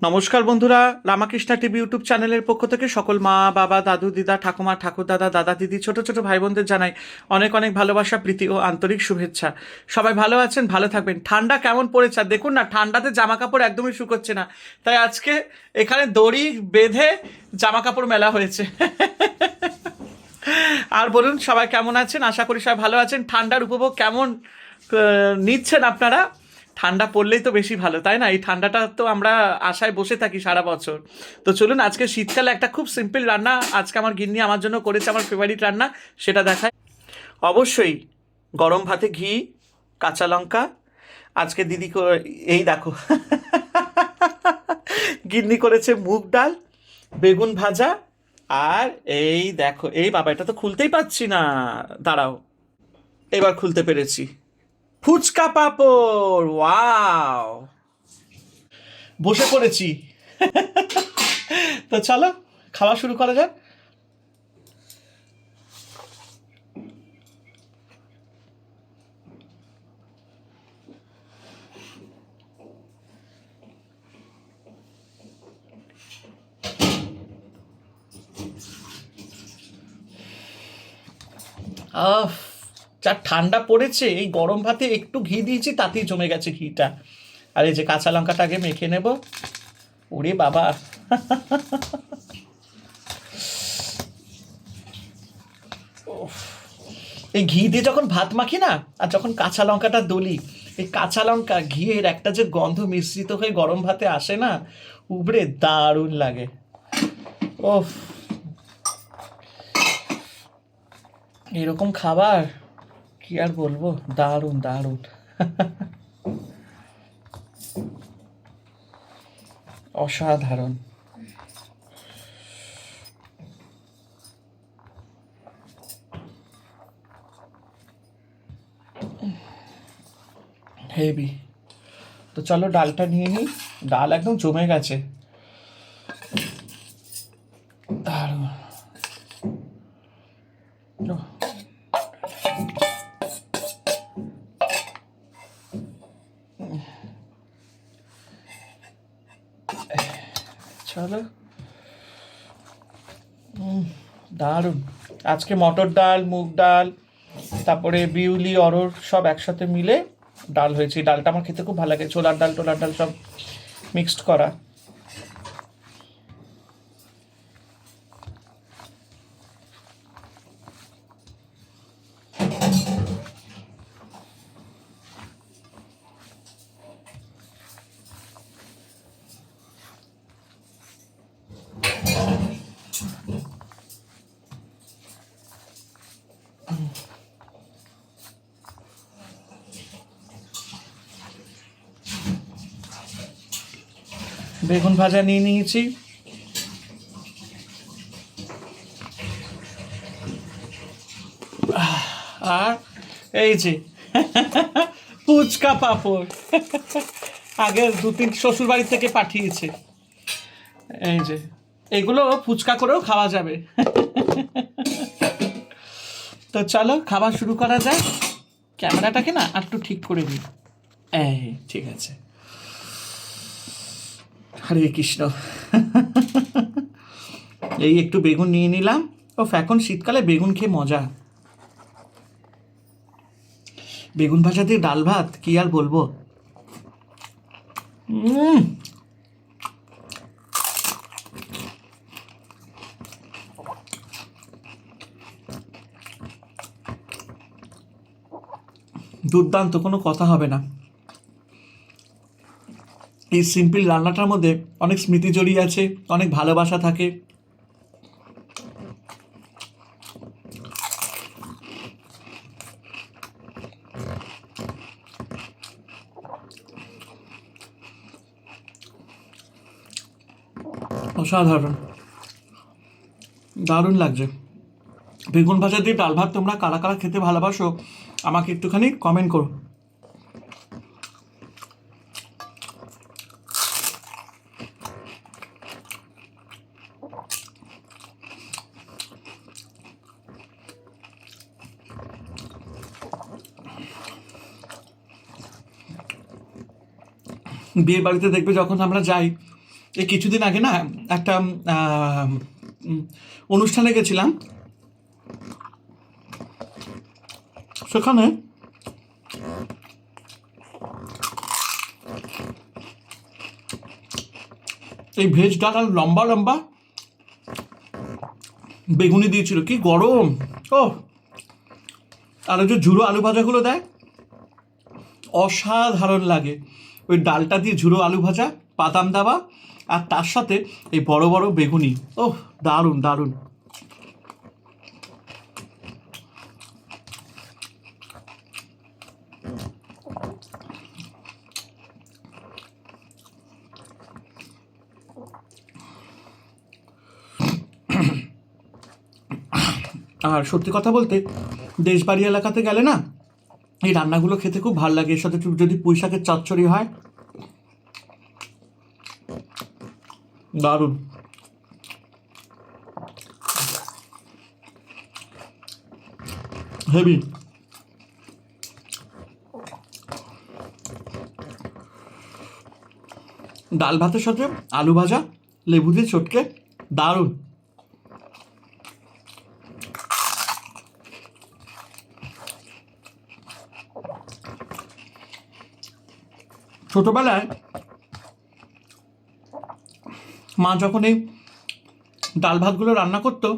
নমস্কার বন্ধুরা, Ramakrishna TV YouTube চ্যানেলের পক্ষ থেকে সকল মা বাবা দাদু দিদা ঠাকুমা ঠাকুর দাদা দাদা দিদি ছোট ছোট ভাই বোনদের জানাই অনেক অনেক ভালোবাসা প্রীতি ও আন্তরিক শুভেচ্ছা। সবাই ভালো আছেন, ভালো থাকবেন। ঠান্ডা কেমন পড়েছে আর দেখুন না, ঠান্ডাতে জামা কাপড় একদমই শুকোচ্ছে না। তাই আজকে এখানে দড়ি বেঁধে জামা কাপড় মেলা হয়েছে। আর বলুন, সবাই কেমন আছেন? আশা করি সবাই ভালো আছেন। ঠান্ডার উপভোগ কেমন নিচ্ছেন আপনারা? ঠান্ডা পড়লেই তো বেশি ভালো, তাই না? এই ঠান্ডাটা তো আমরা আশায় বসে থাকি সারা বছর। তো চলুন, আজকে শীতকালে একটা খুব সিম্পল রান্না আজকে আমার গিন্নি আমার জন্য করেছে, আমার ফেভারিট রান্না, সেটা দেখায়। অবশ্যই গরম ভাতে ঘি, কাঁচা লঙ্কা। আজকে দিদি এই দেখো, গিন্নি করেছে মুগ ডাল, বেগুন ভাজা, আর এই দেখো, এই বাবা, এটা তো খুলতেই পাচ্ছি না। দাঁড়াও, এবার খুলতে পেরেছি। ফুচকা পাঁপড়, ওয়াও! বসে পড়েছি। তো চলো, খাওয়া শুরু করা যাক। আহ, যা ঠান্ডা পড়েছে, এই গরম ভাতে একটু ঘি দিয়েছি, তাতেই জমে গেছে ঘিটা। আর এই যে কাঁচা লঙ্কাটা আগে মেখে নেব। ওরে বাবা! এই ঘি দিয়ে যখন ভাত মাখি না, আর যখন কাঁচা লঙ্কাটা দলি, এই কাঁচা লঙ্কা ঘিয়ের একটা যে গন্ধ মিশ্রিত হয়ে গরম ভাতে আসে না, উবরে দারুণ লাগে। ওফ, এরকম খাবার কি আর বলবো, দারুণ দারুণ। অসাধারণ। হেভি। তো চলো ডালটা নিয়ে নিই। ডাল একদম জমে গেছে, দারুণ। ওহ, চলো। দারুণ। আজকে মটর ডাল, মুগ ডাল, তারপরে বিউলি, অরহর সব একসাথে মিলে ডাল হয়েছে। এই ডালটা আমার খেতে খুব ভালো লাগে, ছোলার ডাল টোলার ডাল সব মিক্সড করা। বেগুন ভাজা নিয়ে নিয়েছি। আর এই যে ফুচকা পাঁপড়, আগে দু তিন শ্বশুর বাড়ি থেকে পাঠিয়েছে। এই যে, এগুলো ফুচকা করেও খাওয়া যাবে। তো চলো, খাবার শুরু করা যায়। ক্যামেরাটাকে না একটু ঠিক করে দিই। এই, ঠিক আছে। হরে কৃষ্ণ। এই একটু বেগুন নিয়ে নিলাম। ও, এখন শীতকালে বেগুন খেয়ে মজা। বেগুন ভাজা দিয়ে ডাল ভাত, কি আর বলবো। উম, দুর্দান্ত, কোনো কথা হবে না। এই সিম্পল রান্নাটার মধ্যে অনেক স্মৃতি জড়িয়ে আছে, অনেক ভালোবাসা থাকে। অসাধারণ, দারুণ লাগছে। বেগুন ভাজা দিয়ে ডাল ভাত তোমরা কারা কারা খেতে ভালোবাসো, আমাকে একটুখানি কমেন্ট করো। বিয়ে বাড়িতে দেখবে যখন আমরা যাই, এই কিছুদিন আগে না একটা উম, অনুষ্ঠানে গেছিলাম, সেখানে এই ভেজ ডাল আর লম্বা লম্বা বেগুনি দিয়েছিল, কি গরম! ও, আর ওই যে ঝুড়ো আলু ভাজাগুলো দেয়, অসাধারণ লাগে। ওই ডালটা দিয়ে ঝুড়ো আলু ভাজা, বাদাম দেওয়া, আর তার সাথে এই বড় বড় বেগুনি, ওহ, দারুণ দারুণ। আর সত্যি কথা বলতে, দেশবাড়ি এলাকাতে গেলে না এই রান্নাগুলো খেতে খুব ভালো লাগে। এর সাথে একটু যদি পুঁই শাকের চচ্চড়ি হয়, দারুণ। হেভি। ডাল ভাতের সাথে আলু ভাজা, লেবু দিয়ে চটকে, দারুণ। ছোটবেলায় মা যখন এই ডাল ভাতগুলো রান্না করতো,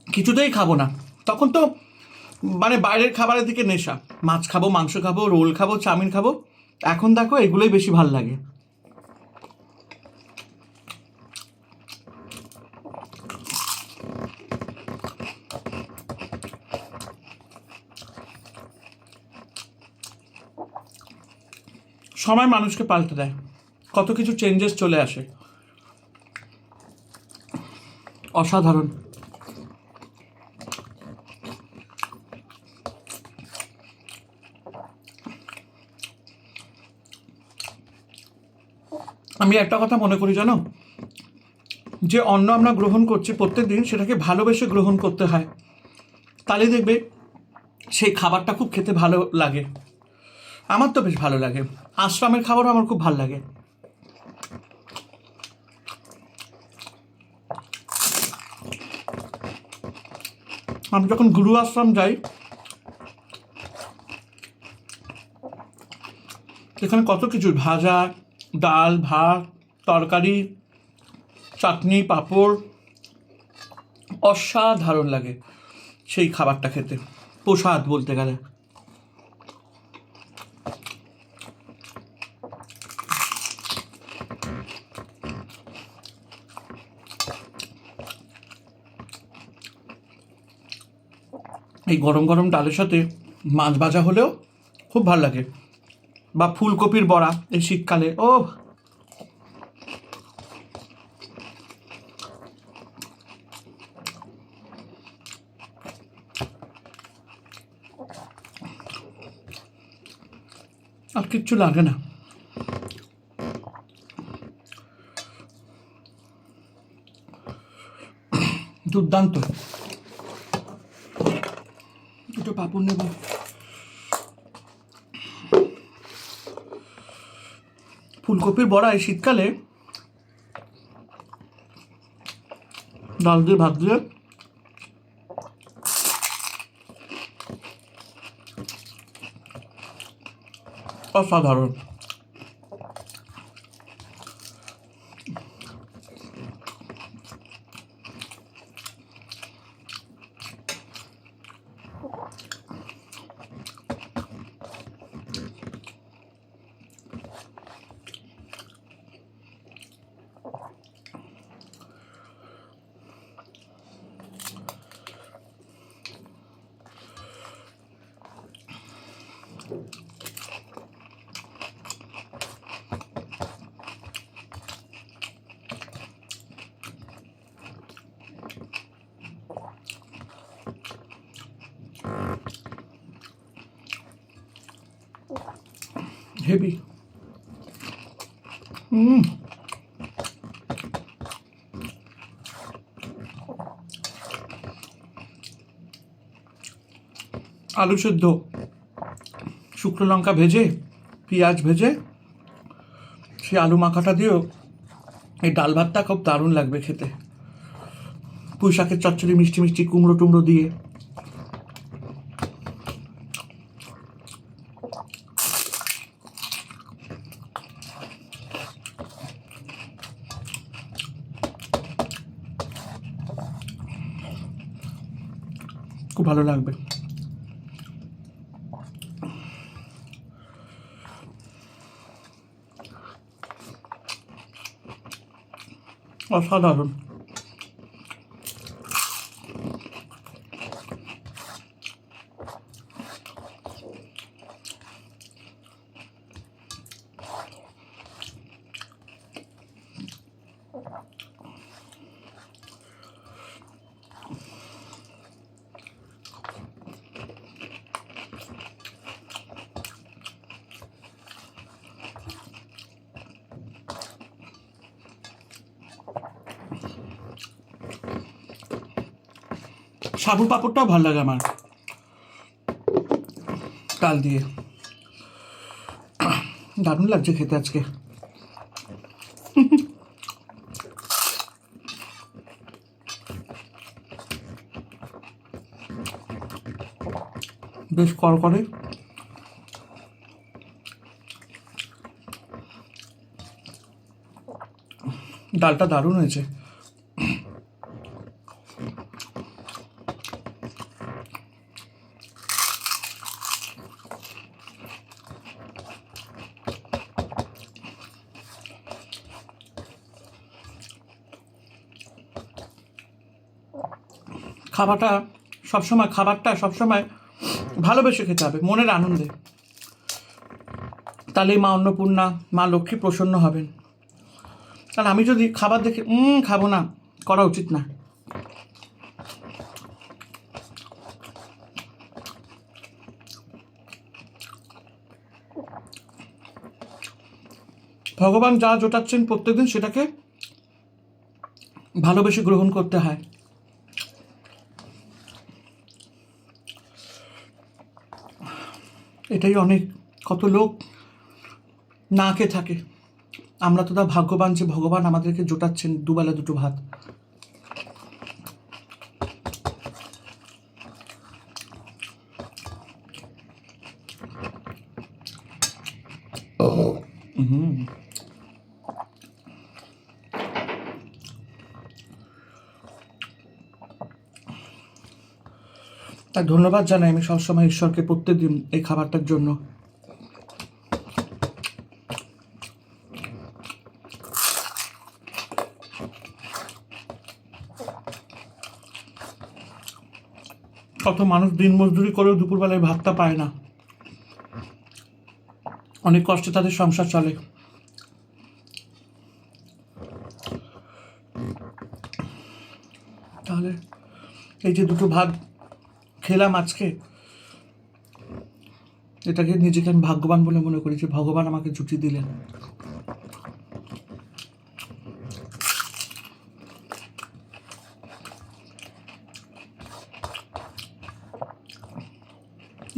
কিছুতেই খাবো না। তখন তো মানে বাইরের খাবারের দিকে নেশা, মাছ খাবো, মাংস খাবো, রোল খাবো, চাউমিন খাবো। এখন দেখো এগুলোই বেশি ভাল লাগে। সময় মানুষকে পাল্টে দেয়, কত কিছু চেঞ্জেস চলে আসে, অসাধারণ। আমি একটা কথা মনে করি জানো, যে অন্ন আমরা গ্রহণ করছি প্রত্যেক দিন, সেটাকে ভালোবেসে গ্রহণ করতে হয়, তাহলে দেখবে সেই খাবারটা খুব খেতে ভালো লাগে। আমার তো বেশ ভালো লাগে, আশ্রমের খাবারও আমার খুব ভালো লাগে। আমি যখন গুরু আশ্রম যাই, এখানে কত কিছু, ভাজা, ডাল, ভাত, তরকারি, চাটনি, পাঁপড়, অসাধারণ লাগে সেই খাবারটা খেতে, প্রসাদ বলতে গেলে। এই গরম গরম ডালের সাথে মাছ ভাজা হলেও খুব ভালো লাগে, বা ফুলকপির বড়া এই শীতকালে, ও। আর কিচ্ছু লাগে না, দুর্দান্ত। দুটো পাঁপড় নেব। ফুলকপির বড়া এই শীতকালে ডাল দিয়ে ভাত দিয়ে, অসাধারণ। হেভি। আলু সেদ্ধ, শুকনো লঙ্কা ভেজে, পেঁয়াজ ভেজে, সেই আলু মাখাটা দিয়েও এই ডাল ভাতটা খুব দারুণ লাগবে খেতে। পুঁই শাকের চচ্চড়ি মিষ্টি মিষ্টি কুমড়ো টুমড়ো দিয়ে। খুব ভালো লাগবে। অসাধারণ। সাবু পাঁপড়টাও ভালো লাগে আমার, ডাল দিয়ে। দারুণ লাগছে খেতে আজকে। বেশ কড়কড়ে। ডালটা দারুণ হয়েছে। খাবারটা সবসময় ভালোবেসে খেতে হবে, মনের আনন্দে। তাহলেই মা অন্নপূর্ণা, মা লক্ষ্মী প্রসন্ন হবেন। কারণ আমি যদি খাবার দেখে খাবো না, করা উচিত না। ভগবান যা জোটাচ্ছেন প্রত্যেকদিন সেটাকে ভালোবেসে গ্রহণ করতে হয়। এটাই অনেক। কত লোক না খেয়ে থাকে, আমরা তো তা ভাগ্যবান যে ভগবান আমাদেরকে জোটাচ্ছেন দুবেলা দুটো ভাত। তাই ধন্যবাদ জানাই আমি সবসময় ঈশ্বরকে প্রত্যেকদিন এই খাবারটার জন্য। কত মানুষ দিন মজদুরি করেও দুপুরবেলায় ভাতটা পায় না, অনেক কষ্টে তাদের সংসার চলে। তাহলে এই যে দুটো ভাত খেলাম আজকে, এটাকে নিজেকে আমি ভাগ্যবান বলে মনে করি যে ভগবান আমাকে জুটি দিলেন।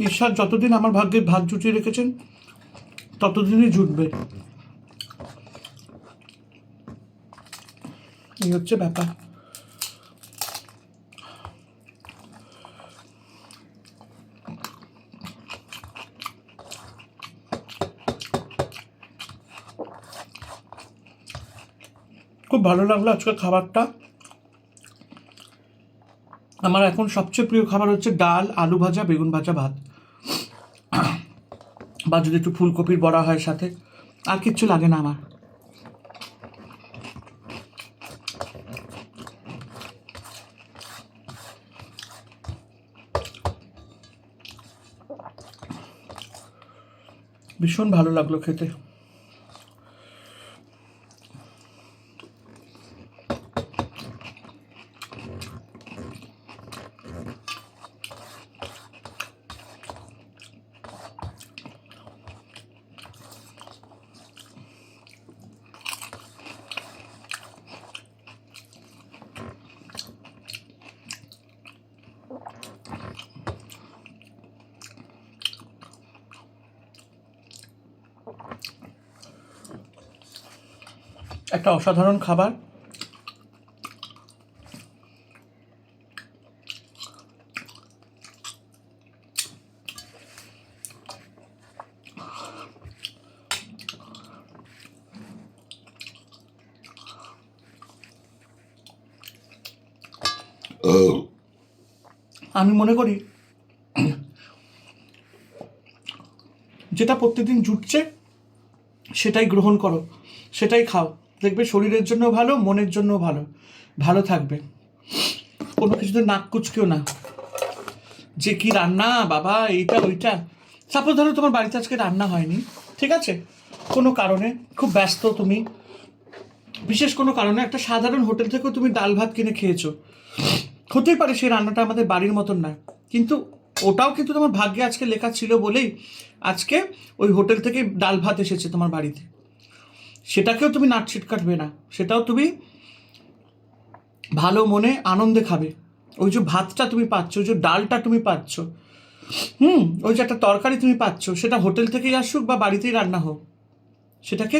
ঈশ্বর যতদিন আমার ভাগ্যে ভাগ জুটিয়ে রেখেছেন ততদিনই জুটবে, এই হচ্ছে ব্যাপার। খুব ভালো লাগলো আজকে খাবারটা। আমার এখন সবচেয়ে প্রিয় খাবার হচ্ছে ডাল, আলু ভাজা, বেগুন ভাজা, ভাত, বা যদি একটু ফুলকপির বড়া হয় সাথে, আর কিচ্ছু লাগে না আমার। ভীষণ ভালো লাগলো খেতে। একটা অসাধারণ খাবার। আমি মনে করি যেটা প্রত্যেকদিন জুটছে সেটাই গ্রহণ করো, সেটাই খাও, দেখবে শরীরের জন্য ভালো, মনের জন্য ভালো, ভালো থাকবে। কোনো কিছুতে নাক কুচকেও না যে কি রান্না বাবা এইটা ওইটা। সাপোজ ধরো তোমার বাড়িতে আজকে রান্না হয়নি, ঠিক আছে, কোনো কারণে খুব ব্যস্ত তুমি, বিশেষ কোনো কারণে একটা সাধারণ হোটেল থেকেও তুমি ডাল ভাত কিনে খেয়েছো, হতেই পারে সেই রান্নাটা আমাদের বাড়ির মতন নয়, কিন্তু ওটাও কিন্তু তোমার ভাগ্যে আজকে লেখা ছিল বলেই আজকে ওই হোটেল থেকে ডাল ভাত এসেছে তোমার বাড়িতে। সেটাকেও তুমি নাটছিট কাটবে না, সেটাও তুমি ভালো মনে আনন্দে খাবে। ওই যে ভাতটা তুমি পাচ্ছ, ওই যে ডালটা তুমি পাচ্ছ, ওই যে একটা তরকারি তুমি পাচ্ছ, সেটা হোটেল থেকেই আসুক বা বাড়িতেই রান্না হোক, সেটাকে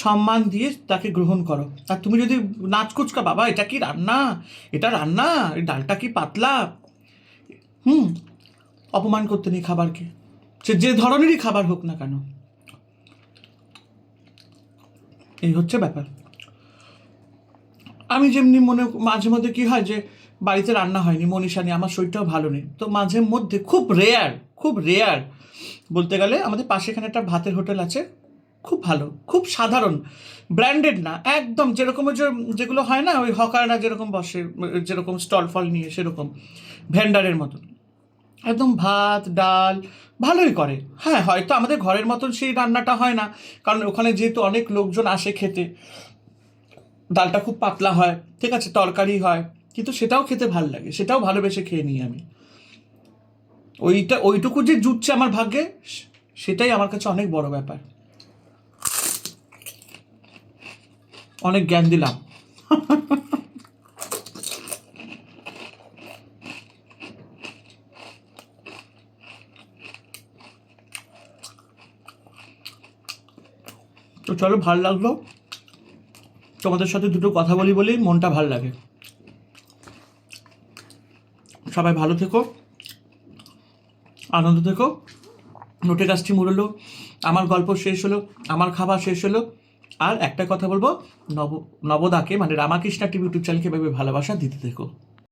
সম্মান দিয়ে তাকে গ্রহণ করো। আর তুমি যদি নাচ কুচকা বাবা এটা কি রান্না, এটা রান্না, এই ডালটা কি পাতলা, অপমান করতে নেই খাবারকে, সে যে ধরনেরই খাবার হোক না কেন। এই হচ্ছে ব্যাপার। আমি যেমনি মনে মাঝে মধ্যে কি হয় যে বাড়িতে রান্না হয়নি, মনীষা নেই, আমার শরীরটাও ভালো নেই, তো মাঝে মধ্যে খুব রেয়ার বলতে গেলে আমাদের পাশে এখানে একটা ভাতের হোটেল আছে, খুব ভালো, খুব সাধারণ, ব্র্যান্ডেড না, একদম যেরকম যেগুলো হয় না ওই হকাররা যেরকম বসে, যেরকম স্টল ফল নিয়ে সেরকম ভেন্ডারের মতন, একদম ভাত ডাল ভালোই করে। হ্যাঁ, হয়তো আমাদের ঘরের মতন সেই রান্নাটা হয় না, কারণ ওখানে যেহেতু অনেক লোকজন আসে খেতে, ডালটা খুব পাতলা হয়, ঠিক আছে, তরকারি হয়, কিন্তু সেটাও খেতে ভাল লাগে, সেটাও ভালোবেসে খেয়ে নিই আমি। ওইটুকু যে জুটছে আমার ভাগ্যে, সেটাই আমার কাছে অনেক বড় ব্যাপার। অনেক জ্ঞান দিলাম। তো চলো, ভাল লাগলো তোমাদের সাথে দুটো কথা বলেই মনটা ভাল লাগে। সবাই ভালো থেকো, আনন্দ থেকো। নোটে গাছটি মুড়লো, আমার গল্প শেষ হলো, আমার খাবার শেষ হলো। আর একটা কথা বলবো, নবদাকে মানে রামাকৃষ্ণা টিভি ইউটিউব চ্যানেলকে ভাবে ভালোবাসা দিতে থেকো।